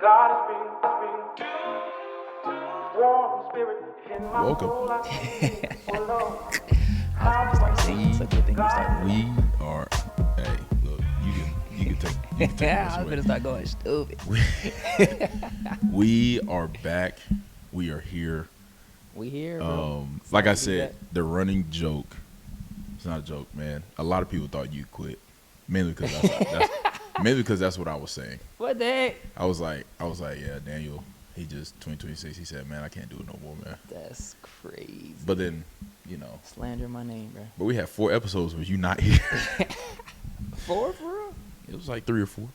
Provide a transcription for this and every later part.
God is real. Warm spirit in my Welcome. soul. I feel so low. I was gonna start singing. It's a good thing you started. We are. Hey, look, you can take Yeah, this I was away. gonna start going stupid. We are back. We are here. We here, bro. Like I do said, that. the running joke. It's not a joke, man. A lot of people thought you quit, mainly because that's what I was saying. What the heck? I was like, yeah, Daniel. He just 2026. He said, man, I can't do it no more, man. That's crazy. But then, Slander my name, bro. but we had 4 episodes with you not here. 4 for real? It was like 3 or 4.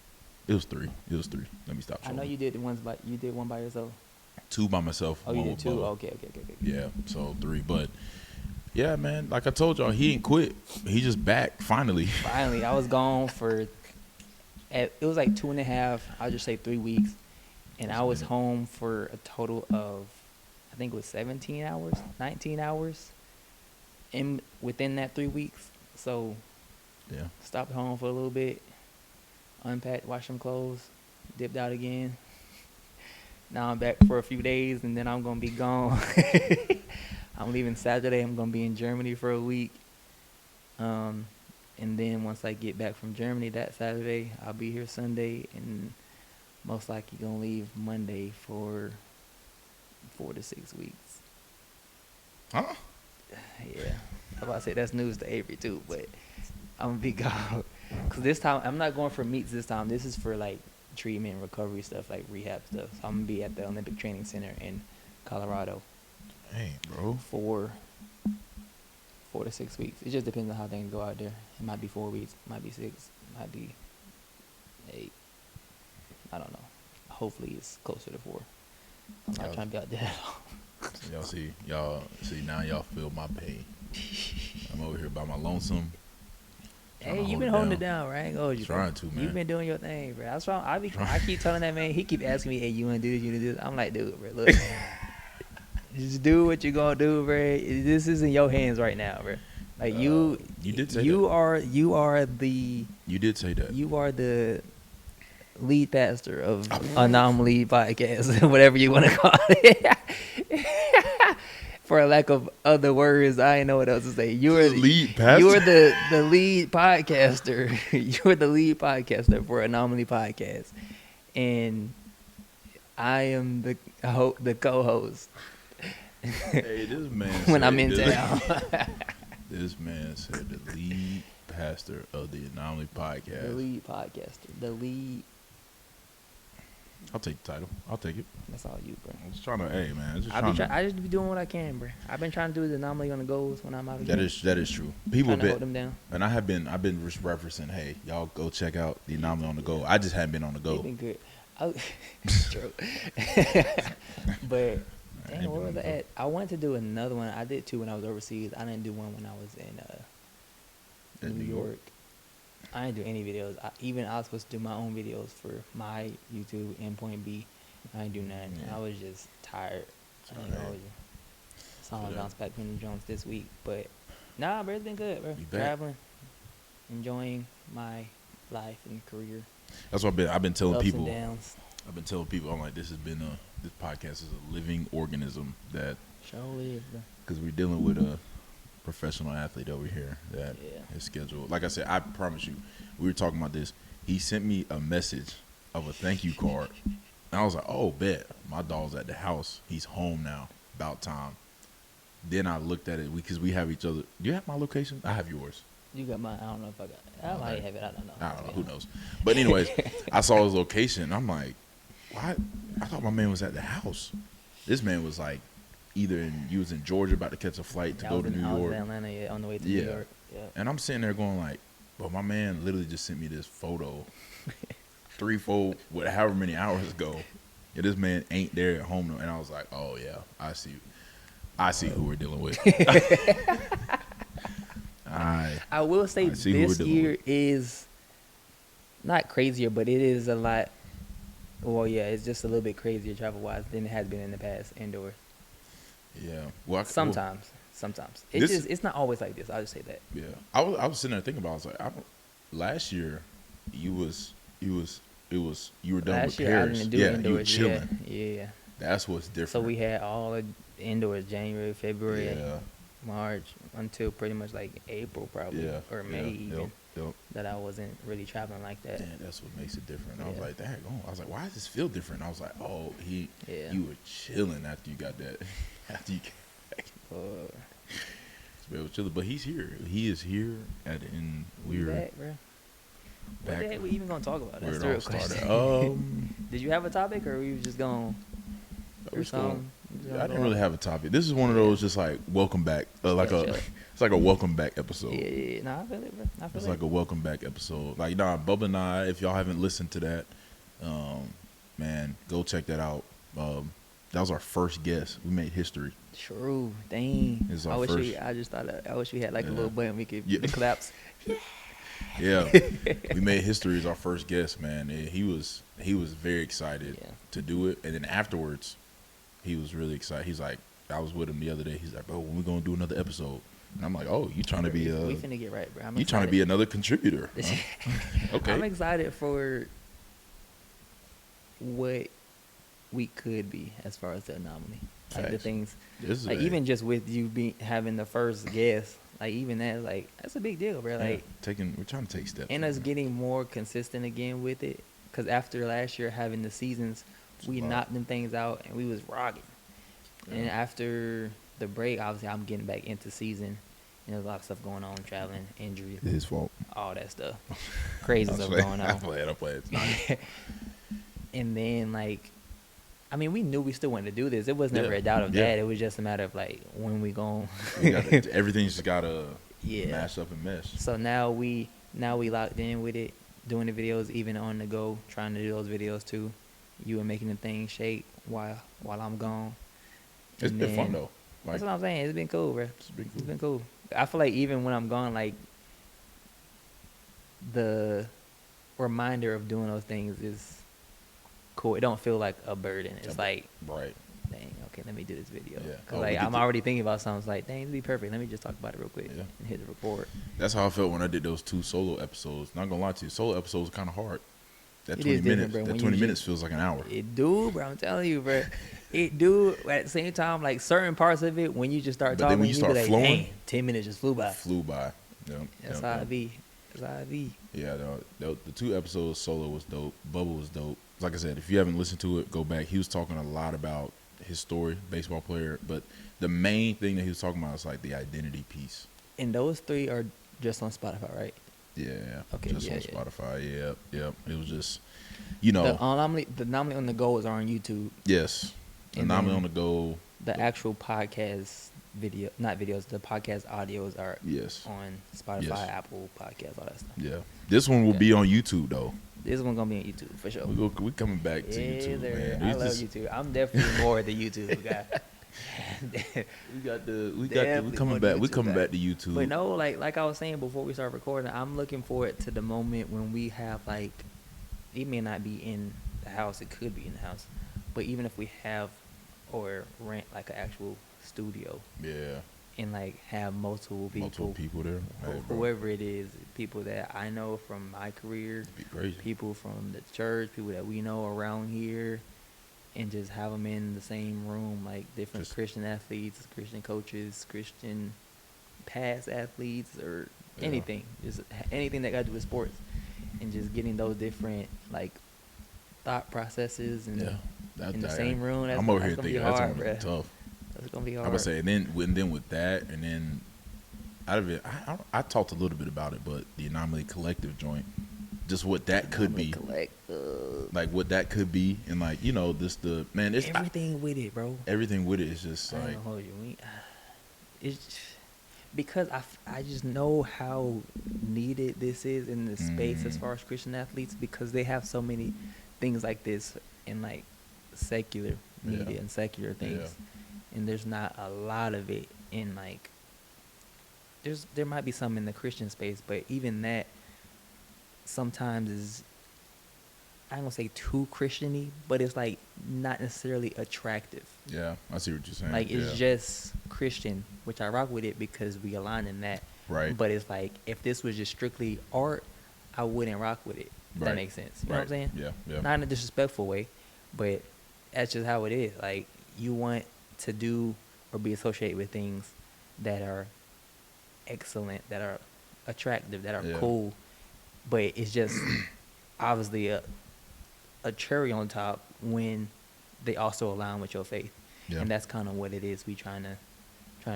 It was 3. Let me stop. I know you did one by yourself. 2 by myself. Oh, you one did with 2? Bubba. Okay. Yeah, so 3. But yeah, man, like I told y'all, he ain't quit. He just back finally. Finally, I was gone for. It was like 2.5. I'll just say 3 weeks, and I was home for a total of, I think it was 17 hours, 19 hours. Within that 3 weeks, so Yeah. stopped home for a little bit, unpacked, washed some clothes, dipped out again. Now I'm back for a few days, and then I'm gonna be gone. I'm leaving Saturday. I'm gonna be in Germany for a week. And then once I get back from Germany that Saturday, I'll be here Sunday, and most likely gonna leave Monday for 4 to 6 weeks. Huh? Yeah, I was about to say that's news to Avery too, but I'm gonna be gone. Cause this time I'm not going for meets. This time this is for like treatment, recovery stuff, like rehab stuff. So I'm gonna be at the Olympic Training Center in Colorado Hey, bro. for 4 to 6 weeks. It just depends on how things go out there. It might be 4 weeks, might be 6, might be 8. I don't know. Hopefully it's closer to 4. I'm not trying to be out there at all. Y'all see now y'all feel my pain. I'm over here by my lonesome. Hey, you've been holding it down, right? I ain't gonna hold you, bro. Trying to, man. You've been doing your thing, bro. That's wrong. I keep telling that man. He keep asking me, "Hey, you wanna do this? You wanna do this?" I'm like, dude, bro, look, just do what you gonna do, bro. This is in your hands right now, bro. Like you did say you that. are the You did say that. you are the lead pastor of Anomaly Podcast, whatever you want to call it. For a lack of other words, I ain't know what else to say. You are The lead pastor? You are the lead podcaster. You are the lead podcaster for Anomaly Podcast, and I am the co-host. Hey, this man. When said I'm in this- town. This man said the lead pastor of the Anomaly Podcast. The lead podcaster. The lead. I'll take the title. I'll take it. That's all you, bro. I'm just trying to. Hey, man. I just be doing what I can, bro. I've been trying to do the Anomaly on the goals when I'm out of That here. is true. People Trying to hold them down. and I've been just referencing. Hey, y'all go check out the Anomaly on the go. I just haven't been on the They've go. been good. True. But dang, where was I at? I wanted to do another one. I did 2 when I was overseas. I didn't do one when I was in In New York. I didn't do any videos. I was supposed to do my own videos for my YouTube and Point B. I didn't do none. Yeah. I was just tired. I ain't gonna hold you. So I'm Feel gonna that. bounce back from the Jones this week. But nah, bro, it's been good, bro. You back. Traveling, enjoying my life and career. That's what I've been telling Ups people. and downs. I've been telling people. I'm like, this podcast is a living organism that Surely is, bro. because we're dealing with a professional athlete over here that Yeah. is scheduled. Like I said, I promise you, we were talking about this. He sent me a message of a thank you card. And I was like, oh, bet. My dog's at the house. He's home now. About time. Then I looked at it because we have each other. Do you have my location? I have yours. You got mine. I don't know if I got it. I might have it. I don't know. I don't know. Who knows? But anyways, I saw his location. I'm like, what? I thought my man was at the house. This man was like he was in Georgia about to catch a flight to go to New I was York. in Atlanta, yeah, on the way to Yeah. New York. Yeah. And I'm sitting there going like, but my man literally just sent me this photo 3-4, however many hours ago. Yeah, this man ain't there at home. And I was like, oh, yeah, I see who we're dealing with. I will say see who we're this dealing year with. is not crazier, but it is a lot. Well, yeah, it's just a little bit crazier travel-wise than it has been in the past indoor. Yeah. Well, Sometimes. It's not always like this. I'll just say that. Yeah. I was sitting there thinking about it. I was like, last year, it you were done Last with year I Paris. didn't do Yeah, indoors. you were chilling. Yeah. That's what's different. So we had all the indoors January, February, Yeah. March until pretty much like April probably Yeah. or May even. Yep. That I wasn't really traveling like that. Damn, that's what makes it different. I was Yeah. like, that. I was like, why does this feel different? I was like, oh, Yeah. you were chilling after you got that. After you came back. It was chilling, but he's here. He is here and we're back, bro. What the heck we even gonna talk about? where That's it the all real started. question. Did you have a topic, or were you just going? I didn't really have a topic. This is one of those just like welcome back, it's like a welcome back episode. Yeah. Nah, I feel it, bro. It's like a welcome back episode. Like, Bubba and I, if y'all haven't listened to that, man, go check that out. That was our first guest. We made history. True. Dang. It's I our wish first. I wish we had like a little button we could the claps. Yeah, we made history as our first guest, man. He was very excited to do it, and then afterwards, he was really excited. He's like, I was with him the other day. He's like, bro, when we gonna do another episode? And I'm like, oh, you trying to be we finna get right, bro. You trying to be another contributor? Huh? Okay. I'm excited for what we could be as far as the anomaly. Like the things, like even just with you having the first guest, like even that, like that's a big deal, bro. Like we're trying to take steps, and us getting more consistent again with it. Cause after last year having the seasons, we knocked them things out and we was rocking. Yeah. And after the break, obviously I'm getting back into season. And there's a lot of stuff going on, traveling, injury, his fault, all that stuff, crazy stuff going on. I play it. And then like, I mean, we knew we still wanted to do this. It was never a doubt of that. It was just a matter of like when we gon'. Everything's just gotta mash up and mesh. So now we locked in with it, doing the videos even on the go, trying to do those videos too. You were making the thing shake while I'm gone. It's been fun though. That's what I'm saying. It's been cool, bro. It's been cool. I feel like even when I'm gone, like the reminder of doing those things is cool. It don't feel like a burden. It's like, right. Dang, okay, let me do this video. Yeah. Cause like I'm already thinking about something. It's like, dang, it'd be perfect. Let me just talk about it real quick and hit the record. That's how I felt when I did those 2 solo episodes. Not gonna lie to you, solo episodes are kind of hard. That 20 minutes, bro, that 20 minutes feels like an hour. It do, bro. I'm telling you, bro. It do. At the same time, like certain parts of it, when you just start talking, then when you start be flowing, like, 10 minutes just flew by. That's how it be. That's how it be. Yeah, the 2 episodes solo was dope. Bubba was dope. Like I said, if you haven't listened to it, go back. He was talking a lot about his story, baseball player, but the main thing that he was talking about is like the identity piece. And those 3 are just on Spotify, right? Yeah. Okay. Just on Spotify. Yep. It was just, the Anomaly on the Go is on YouTube. Yes. Anomaly on the Go. The actual podcast the podcast audios are on Spotify, Apple Podcasts, all that stuff. Yeah. This one will be on YouTube though. This one's gonna be on YouTube for sure. We coming back to YouTube, man. I love YouTube. I'm definitely more the YouTube guy. we coming back. We coming back to YouTube. But no, like I was saying before we start recording, I'm looking forward to the moment when we have like, it may not be in the house, it could be in the house, but even if we have or rent like an actual studio, and like have multiple people there, whoever it is, people that I know from my career, people from the church, people that we know around here, and just have them in the same room, like different Christian athletes, Christian coaches, Christian past athletes, or anything, just anything that got to do with sports, and just getting those different like thought processes and in the same room. I'm over here thinking that's gonna be tough. That's gonna be hard. I would say, and then with that, and then out of it, I talked a little bit about it, but the Anomaly Collective joint, just what that could be, like what that could be, and like it's everything with it, bro. Everything with it is just like it's because I just know how needed this is in the space as far as Christian athletes, because they have so many things like this in like secular media and secular things. And there's not a lot of it in like, there might be some in the Christian space, but even that sometimes is, I don't say too Christian-y, but it's like not necessarily attractive. Yeah, I see what you're saying. Like it's just Christian, which I rock with it because we align in that. Right. But it's like, if this was just strictly art, I wouldn't rock with it. If that makes sense. You know what I'm saying? Yeah, yeah. Not in a disrespectful way, but that's just how it is. Like, you want to do or be associated with things that are excellent, that are attractive, that are cool, but it's just obviously a cherry on top when they also align with your faith. Yeah. And that's kind of what it is we trying to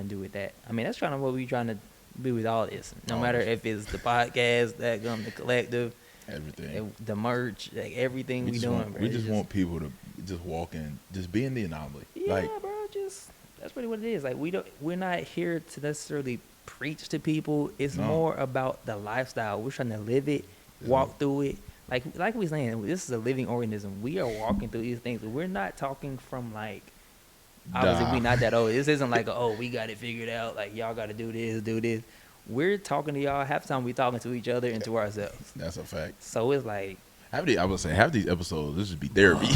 do with that. I mean, that's kind of what we trying to do with all this. No matter if it's the podcast, the collective, everything, the merch, like everything we doing, bro. We just want people to just walk in, just be in the anomaly. Yeah, like, bro. Just that's really what it is. Like, we're not here to necessarily preach to people. It's more about the lifestyle. We're trying to live it, walk through it. Like we saying, this is a living organism. We are walking through these things. We're not talking from like, obviously we not that old. This isn't like, we got it figured out. Like, y'all got to do this. We're talking to y'all. Half the time we talking to each other and to ourselves. That's a fact. So it's like, I would say half these episodes, this would be therapy.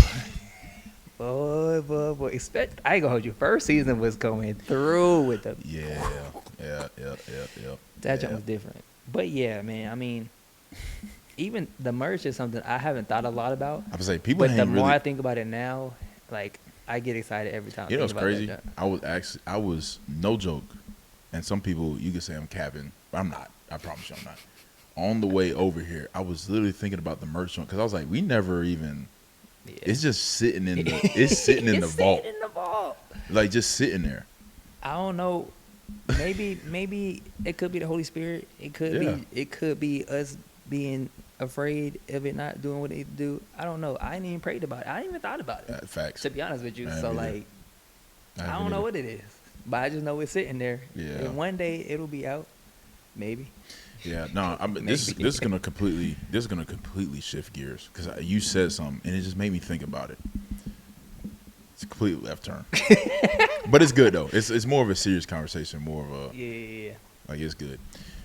boy. I ain't gonna hold you. First season was going through with the Yeah. That jump was different. But yeah, man. I mean, even the merch is something I haven't thought a lot about. I would say people. But the more I think about it now, like, I get excited every time. You know what's crazy? That I was no joke, and some people you could say I'm capping, but I'm not. I promise you, I'm not. On the way over here, I was literally thinking about the merch because I was like, we never even. Yeah. It's just sitting in the. It's sitting in the vault. Sitting in the vault. Like, just sitting there. I don't know. Maybe it could be the Holy Spirit. It could be us being afraid of it not doing what it need to do. I don't know. I ain't even prayed about it. I ain't even thought about it. Facts. To be honest with you. I So like, I don't know what it is, but I just know it's sitting there. Yeah. And one day it'll be out. Maybe. Yeah. No. I mean, this is gonna completely shift gears because you said something and it just made me think about it. It's a complete left turn. But it's good though. It's more of a serious conversation, more of a Yeah. Like, it's good.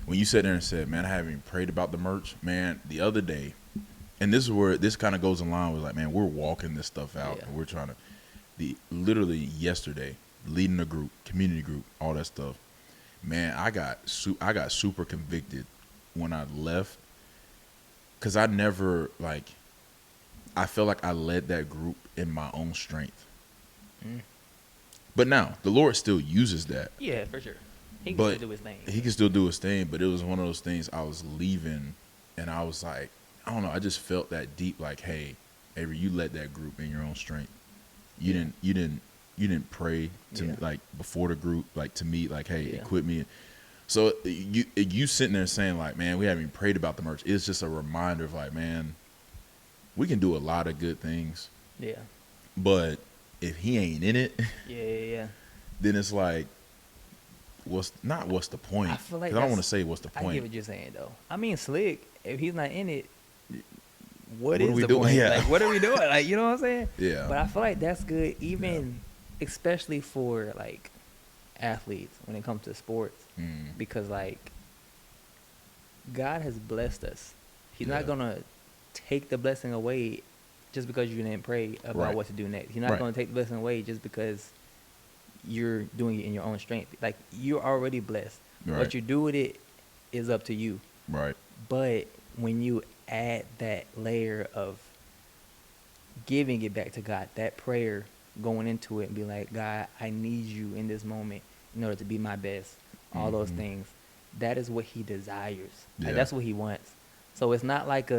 When you sat there and said, man, I haven't even prayed about the merch, man, the other day, and this is where this kind of goes in line with, like, man, we're walking this stuff out, and we're trying to, literally yesterday, leading a group, community group, all that stuff, man, I got super convicted when I left, because I never, like, I feel like I led that group in my own strength. But now, the Lord still uses that. Yeah, for sure. He can still do his thing. He can still do his thing, but it was one of those things I was leaving, and I was like, I don't know, I just felt that deep, like, hey, Avery, you led that group in your own strength. You didn't pray to me, like, before the group, like, to me, like, hey, equip me. So you sitting there saying, like, man, we haven't even prayed about the merch. It's just a reminder of, like, man, we can do a lot of good things. Yeah. But if he ain't in it, then it's like, what's the point? I feel like I don't want to say what's the point. I get what you're saying though. I mean, Slick, if he's not in it, what is the doing? point? Yeah. Like, what are we doing? Like, you know what I'm saying? Yeah. But I feel like that's good, even especially for like athletes when it comes to sports, because like God has blessed us. He's not gonna take the blessing away just because you didn't pray about what to do next. He's not gonna take the blessing away just because you're doing it in your own strength. Like, you're already blessed. What you do with it is up to you. Right. But when you add that layer of giving it back to God, that prayer, going into it and be like, God, I need you in this moment in order to be my best, all those things, that is what he desires. Like, that's what he wants. So it's not like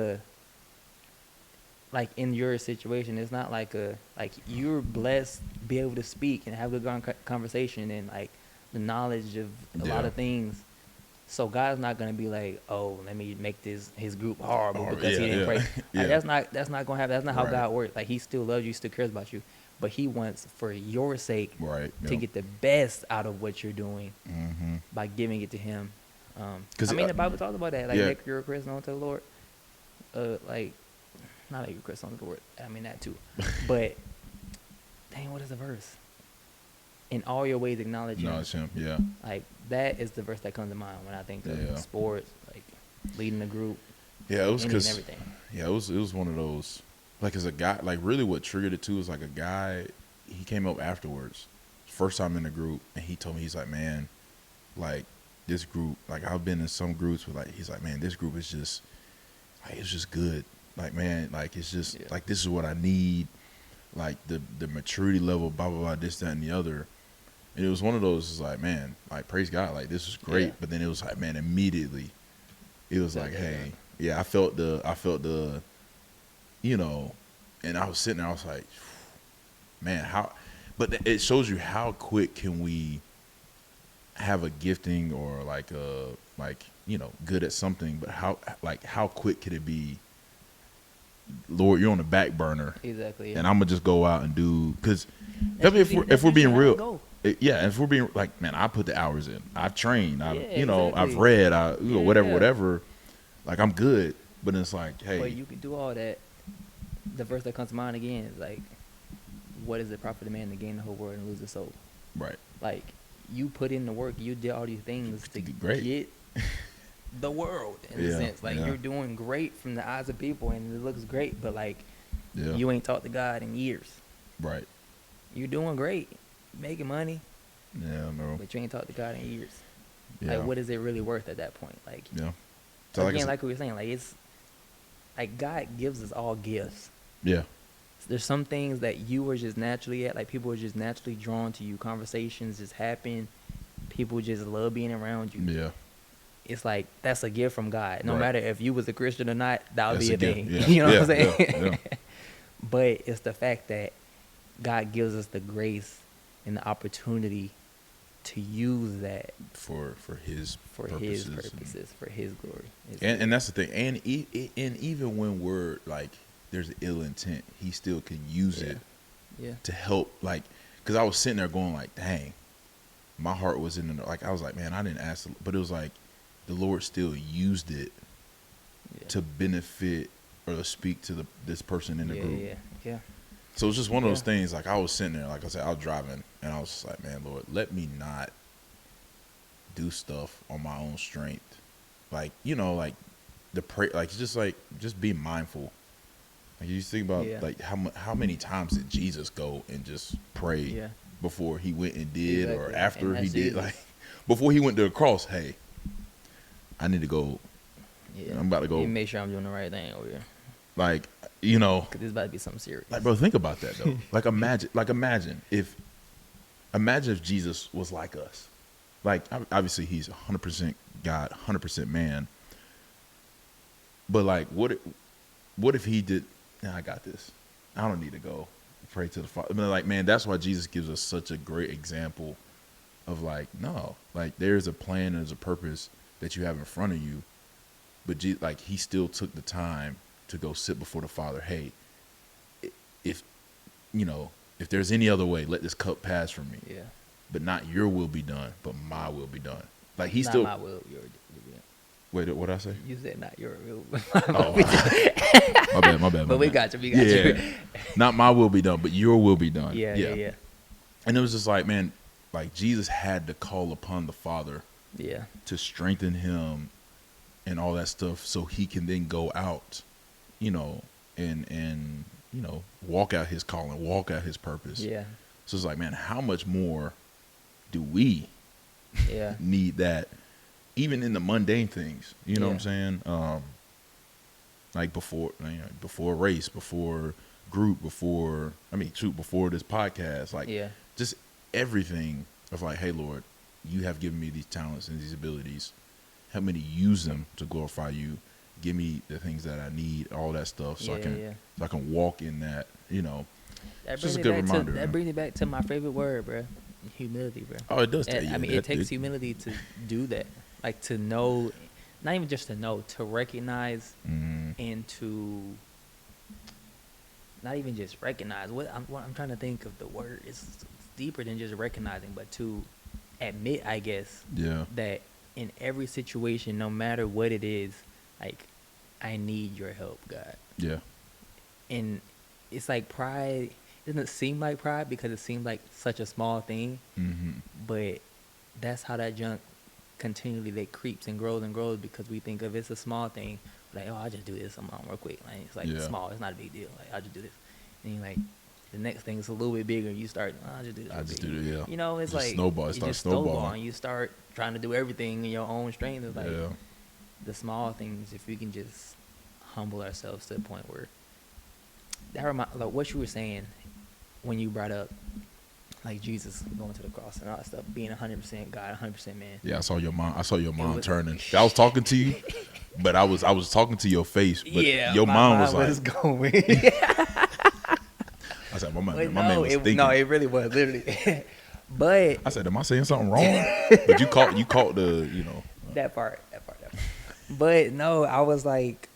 like in your situation, it's not like you're blessed to be able to speak and have a good conversation and like the knowledge of a lot of things. So God's not gonna be like, oh, let me make his group horrible because he didn't pray. Like, that's not gonna happen. That's not how God works. Like, he still loves you, still cares about you, but he wants for your sake to get the best out of what you're doing by giving it to him. I mean, the Bible talks about that. Like, make your request known to the Lord. Like, not make your request known to the Lord. I mean that too. But dang, what is the verse? In all your ways acknowledge him. Yeah. Like, that is the verse that comes to mind when I think of sports, like leading a group. Yeah, it was because everything. Yeah, it was one of those. Like, as a guy, like, really what triggered it too was like a guy. He came up afterwards, first time in the group, and he told me, he's like, man, like, this group, like, I've been in some groups with, like, he's like, man, this group is just, like, it's just good. Like, man, like, it's just, Yeah. like, this is what I need. Like, the maturity level, blah, blah, blah, this, that, and the other. And it was one of those, it's like, man, like, praise God. Like, this is great. Yeah. But then it was like, man, immediately, it was like, Yeah. hey, yeah, I felt the, you know, and I was sitting there, I was like, man, how, but it shows you how quick can we have a gifting or like you know, good at something, but how quick could it be, Lord, you're on the back burner, Exactly. Yeah. and I'm gonna just go out and do, because That's if we're being usually how it real, go. yeah, if we're being like, man, I put the hours in, I've trained, Yeah, you know, I've exactly. read, you know, Yeah. whatever, like, I'm good, but it's like, hey, But you can do all that. The verse that comes to mind again is like, what is it profit a man to gain the whole world and lose his soul? right, Like, you put in the work, you did all these things to Great. get the world, in a Yeah, sense. Like, yeah. you're doing great from the eyes of people, and it looks great, but, like, yeah, you ain't talked to God in years. right, You're doing great, making money, yeah, no, but you ain't talked to God in years. yeah, Like, what is it really worth at that point? Like, yeah. So like I again, said- like we were saying, like, it's, like, God gives us all gifts. yeah, There's some things that you were just naturally at, like people were just naturally drawn to you. Conversations just happen. People just love being around you. yeah, It's like, that's a gift from God. No Right. matter if you was a Christian or not, that would That's be a a gift, thing. yeah, You know yeah, what I'm saying? yeah, yeah. But it's the fact that God gives us the grace and the opportunity to use that for his for purposes. His purposes, for His glory. And that's the thing. And even when we're like, there's ill intent, he still can use Yeah. it Yeah. to help. Like, because I was sitting there going like, dang, my heart was in the, like, I was like, man, I didn't ask, but it was like the Lord still used it Yeah. to benefit or to speak to this person in the Yeah, group. yeah. So it's just one of those Yeah. things. Like, I was sitting there, like I said, I was driving, and I was just like, man, Lord, let me not do stuff on my own strength. Like, you know, like the pray, like just be mindful. Like, you think about Yeah. like how many times did Jesus go and just pray Yeah. before he went and did, or Exactly. after And he that's did, Jesus. like before he went to the cross. Hey, I need to go. Yeah. I'm about to go. You make sure I'm doing the right thing over here. Like, you know, Because this about to be something serious. like, bro, think about that though. like imagine if Jesus was like us. Like, obviously he's 100% God, 100% man. But like, what if he did? Nah, I got this. I don't need to go pray to the Father. I mean, like, man, that's why Jesus gives us such a great example of like, no, like, there's a plan, there's a purpose that you have in front of you. But like, he still took the time to go sit before the Father. Hey, if you know, if there's any other way, let this cup pass from me. Yeah. But not your will be done, but my will be done. Like, he Not still. my will, your will. Wait, what did I say? You said not your will. Oh, my bad. But we got you. We got you. Not my will be done, but your will be done. Yeah. And it was just like, man, like, Jesus had to call upon the Father Yeah. to strengthen him and all that stuff, so he can then go out, you know, and you know, walk out his calling, walk out his purpose. Yeah. So it's like, man, how much more do we Yeah. need that, even in the mundane things? You know what I'm saying? Like, before a race, before group, before this podcast, like, Yeah. just everything of like, hey, Lord, you have given me these talents and these abilities. Help me to use them to glorify you. Give me the things that I need, all that stuff, so I can walk in that. You know, That just brings a me good back reminder. that brings me back to my favorite word, bro. Humility, bro. Oh, it does. And, I mean, it takes humility to do that. Like, to know, not even just to know, to recognize and to not even just recognize. What I'm trying to think of the word. It's deeper than just recognizing, but to admit, I guess, Yeah. that in every situation, no matter what it is, like, I need your help, God. Yeah. And it's like pride. It doesn't seem like pride because it seems like such a small thing, but that's how that junk continually that creeps and grows because we think of it's a small thing, like, oh, I'll just do this on my own real quick. Like, it's like small, it's not a big deal. Like, I'll just do this, and you're like, the next thing is a little bit bigger. You start, oh, I'll just do this. I just do it. Yeah. You know, it's Just like snowball. It you starts just snowball, snowballing. and you start trying to do everything in your own strength. It's like Yeah. the small things. If we can just humble ourselves to the point where like what you were saying when you brought up like Jesus going to the cross and all that stuff, being 100% God, 100% man. Yeah, I saw your mom. I saw your mom was- turning. I was talking to you, but I was talking to your face. But Yeah, your my mom was mind like, going. I said, my But man was thinking. no, it really was literally. But I said, am I saying something wrong? But you caught the, that part. But no, I was like,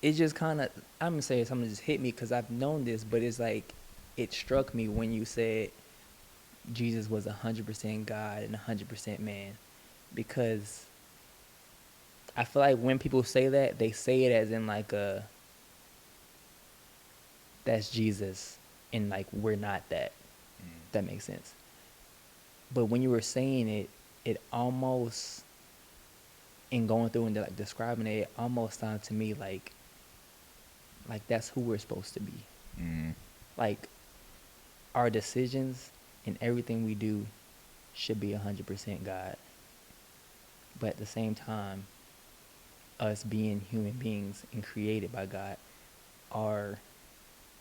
it just kind of, I'm gonna say something just hit me because I've known this, but it's like, it struck me when you said Jesus was 100% God and 100% man, because I feel like when people say that, they say it as in like that's Jesus, and like we're not that. That makes sense. But when you were saying it, it almost, in going through and like describing it, it almost sounded to me like that's who we're supposed to be. Mm. Like our decisions and everything we do should be 100% God. But at the same time, us being human beings and created by God, our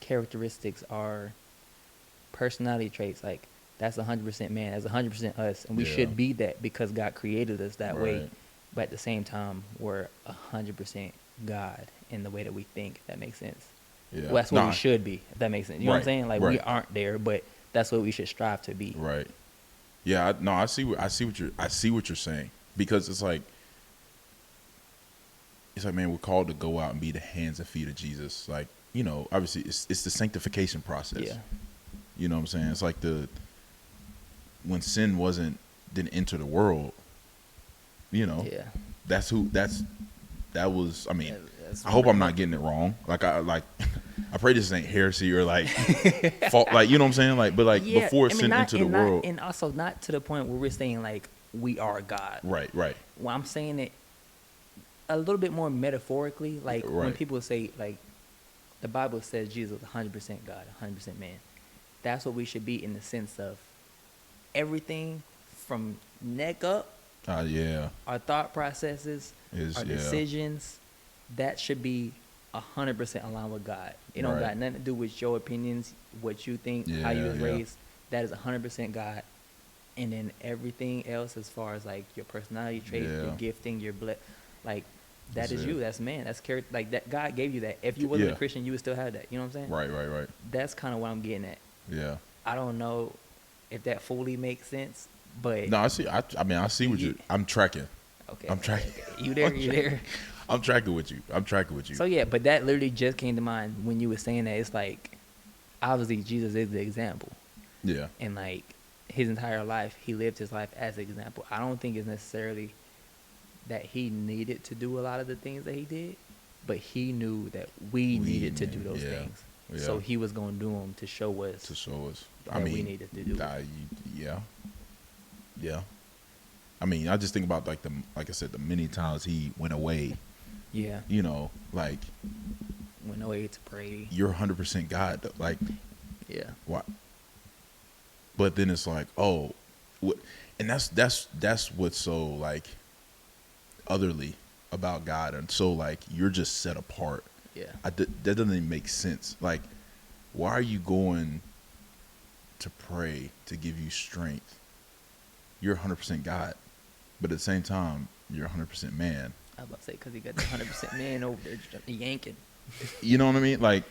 characteristics, our personality traits, like that's 100% man, that's 100% us, and we Yeah. should be that because God created us that way. Right. But at the same time, we're 100% God in the way that we think. If that makes sense. Yeah. Well, that's what Nah, we should be. If that makes sense. You know what I'm Right, saying? Like we right. aren't there, but that's what we should strive to be. Right. Yeah. I see what you're saying, because it's like, man, we're called to go out and be the hands and feet of Jesus. Like, obviously it's the sanctification process. Yeah. You know what I'm saying? It's like when sin didn't enter the world, Yeah. that was, I mean, That's I hope I'm not getting it wrong. Like I pray this ain't heresy or like fault, like, you know what I'm saying? Like, but like Yeah, before I mean, sin not- entered the and not- world. and also not to the point where we're saying like we are God. Right. Well, I'm saying it a little bit more metaphorically. Like when Right. people say like the Bible says Jesus was 100% God, 100% man. That's what we should be in the sense of everything from neck up, Yeah. our thought processes, our Yeah. decisions, that should be 100% aligned with God. It don't Right. got nothing to do with your opinions, what you think, how you Yeah, was yeah. raised. That is 100% God. And then everything else, as far as like your personality traits, your Yeah. gifting, your like that That's is it. you. That's man. That's character. Like that, God gave you that. If you wasn't Yeah. a Christian, you would still have that. You know what I'm saying? Right. That's kind of what I'm getting at. Yeah. I don't know if that fully makes sense, but No, I see. I see what I'm tracking. okay. I'm tracking. Okay. You there? You there? I'm tracking with you. So yeah, but that literally just came to mind when you were saying that. It's like, obviously Jesus is the example, Yeah. and like his entire life, he lived his life as an example. I don't think it's necessarily that he needed to do a lot of the things that he did, but he knew that we needed to do those yeah, things. yeah. So he was going to do them to show us To show us. that we needed to do it. Yeah. I mean, I just think about like I said, the many times he went away. Yeah. Like Went away to pray. you're 100% God. Though. Like Yeah. what? But then it's like, oh, what? And that's what's so like otherly about God, and so like you're just set apart. Yeah. That doesn't even make sense. Like, why are you going to pray to give you strength? You're 100% God, but at the same time, you're 100% man. I was about to say, because he got the 100% man over there yanking. You know what I mean? Like,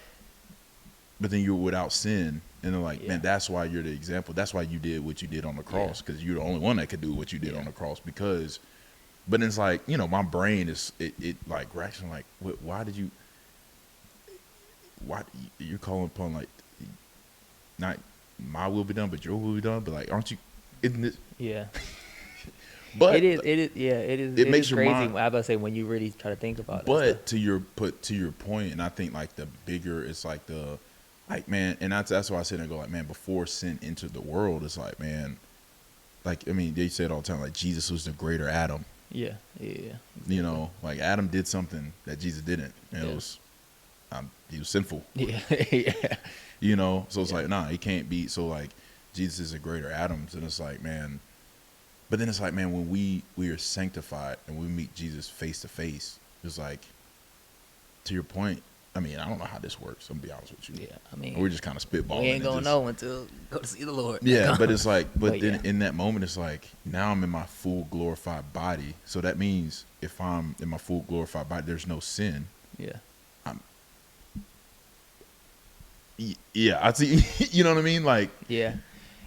but then you're without sin, and they're like, Yeah. man, that's why you're the example. That's why you did what you did on the cross, because you're the only one that could do what you did Yeah. on the cross. Because, but it's like, my brain is it like reaction like, why did you? Why you're calling upon like, not my will be done, but your will be done. But like, aren't you? Isn't it? Yeah. But It is. Yeah, it is. It It makes is your crazy. mind- I was about to say when you really try to think about it. But to your point, and I think like the bigger, it's like man, and that's why I sit there and go like, man, before sin entered the world, it's like, man, like, I mean, they say it all the time, like Jesus was the greater Adam. Yeah. Like Adam did something that Jesus didn't, and Yeah. it was, he was sinful. Yeah. Yeah. So it's like, nah, he can't be. So like, Jesus is a greater Adam, and it's like, man. But then it's like, man, when we are sanctified and we meet Jesus face to face, it's like to your point, I mean, I don't know how this works. I'm gonna be honest with you. Yeah, I mean, We're just kind of spitballing. we ain't gonna know until go to see the Lord. Yeah, but it's like, but then yeah. in that moment, it's like now I'm in my full glorified body. So that means if I'm in my full glorified body, there's no sin. Yeah. Yeah, I see. You know what I mean? Like, Yeah.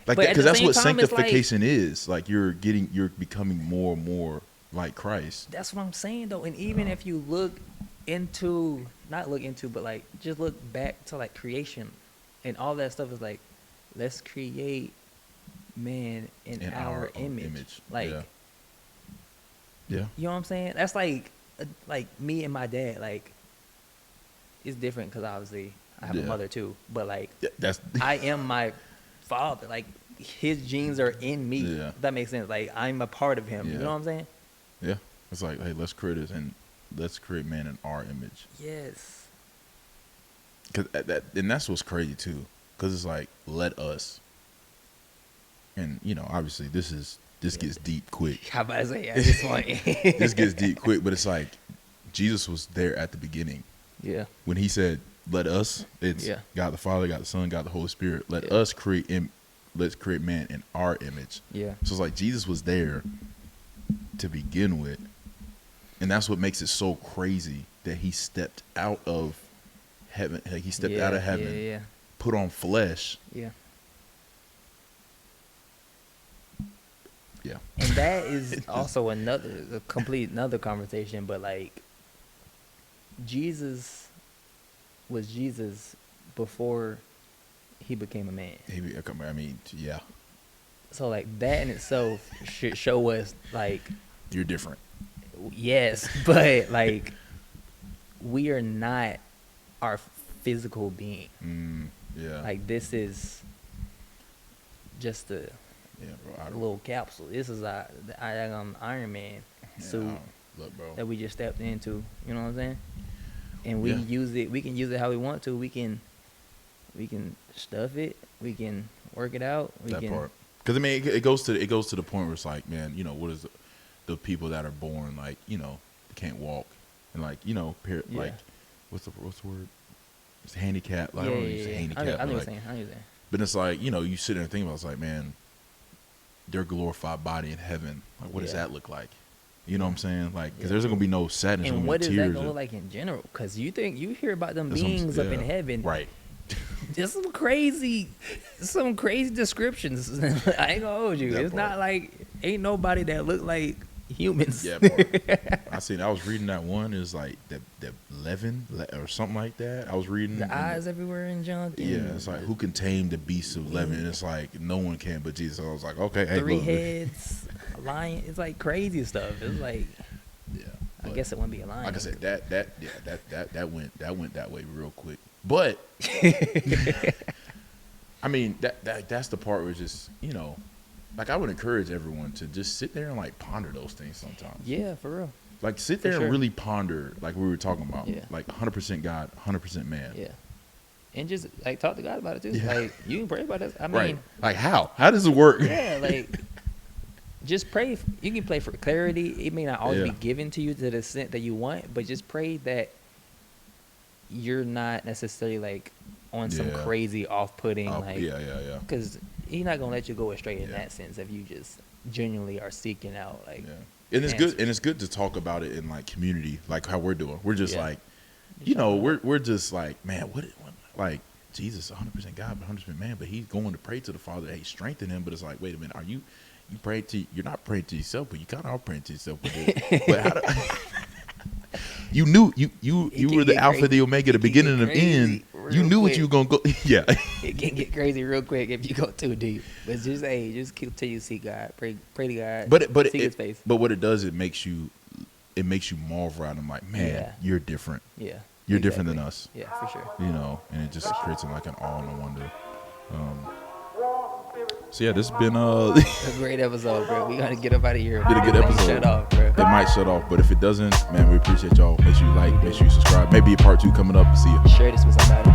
like But at because the that's same what time, it's sanctification is. Like you're becoming more and more like Christ. That's what I'm saying though. And even if you but like just look back to like creation and all that stuff is like, let's create man in our image. Like, yeah. you know what I'm saying? That's like me and my dad. Like, it's different because obviously I have a mother too. But like, that's I am my father. Like, his genes are in me. Yeah. If that makes sense. Like, I'm a part of him. Yeah. You know what I'm saying? Yeah. It's like, hey, let's create this and let's create man in our image. Yes. And that's what's crazy too. Because it's like, let us. And, you know, obviously this gets deep quick. How about I say at this point? This gets deep quick, but it's like Jesus was there at the beginning. Yeah. When he said, let us, it's God the Father, God the Son, God the Holy Spirit. Let us let's create man in our image. Yeah. So it's like Jesus was there to begin with. And that's what makes it so crazy that he stepped out of heaven. Like he stepped out of heaven, put on flesh. Yeah. Yeah. And that is also a complete another conversation, but like Jesus was Jesus before he became a man. I mean, yeah. So like that in itself should show us like You're different. yes, but like we are not our physical being. Yeah. Like this is just a bro, little capsule. This is the Iron Man suit look, bro. that we just stepped into. You know what I'm saying? And we use it. We can use it how we want to. We can stuff it. We can work it out. Part. Because I mean, it goes to the point where it's like, man, you know, what is the people that are born like, you know, can't walk and like, you know, like what's the word? It's handicap. Like, I don't know if you say handicap. I know what you're saying. I know what you're saying. But it's like, you know, you sit there and think about it, it's like, man, their glorified body in heaven. Like, what does that look like? You know what I'm saying? Like, because there's gonna be no sadness. And what is that gonna look like in general? Because you hear about them beings up in heaven, right? There's some crazy descriptions. I ain't gonna hold you. It's not like ain't nobody that look like humans. Yeah, bro. I was reading that one. It was like the 11 or something like that. I was reading the eyes everywhere in junk. Yeah, it's like who can tame the beasts of 11? And it's like no one can but Jesus. So I was like, okay, hey, 3 heads, a lion. It's like crazy stuff. It's like I guess it wouldn't be a lion. Like I said, that went that way real quick. But I mean that's the part where it's just, you know, like I would encourage everyone to just sit there and like ponder those things sometimes. Yeah, for real. Like sit there and really ponder, like we were talking about, like 100% God, 100% man. Yeah. And just like talk to God about it too. Yeah. Like you can pray about it. I mean, right. Like how does it work? Yeah, like just pray. You can pray for clarity. It may not always be given to you to the extent that you want, but just pray that you're not necessarily like on some crazy off-putting because he's not gonna let you go astray in that sense if you just genuinely are seeking out like and it's good to talk about it in like community, like how we're doing. We're just like, you know, we're just like, man, what like Jesus 100% God but 100% man, but he's going to pray to the Father that he strengthen him. But it's like, wait a minute, are you praying to, you're not praying to yourself, but you kind of are praying to yourself. But how do you knew you were the Alpha, the Omega, the beginning and the end. You knew what you were gonna go. Yeah, it can get crazy real quick if you go too deep. But just continue to seek God, pray to God. But seek His face. But what it does, it makes you marvel at him. Like, man, you're different. Yeah, you're different than us. Yeah, for sure. You know, and it just creates like an awe and a wonder. So yeah, this has been a great episode, bro. We gotta get up out of here. Did a good episode. Shut off, bro. It might shut off, but if it doesn't, man, we appreciate y'all. Make sure you like, make sure you subscribe. Maybe a part 2 coming up. See ya. Share this with somebody.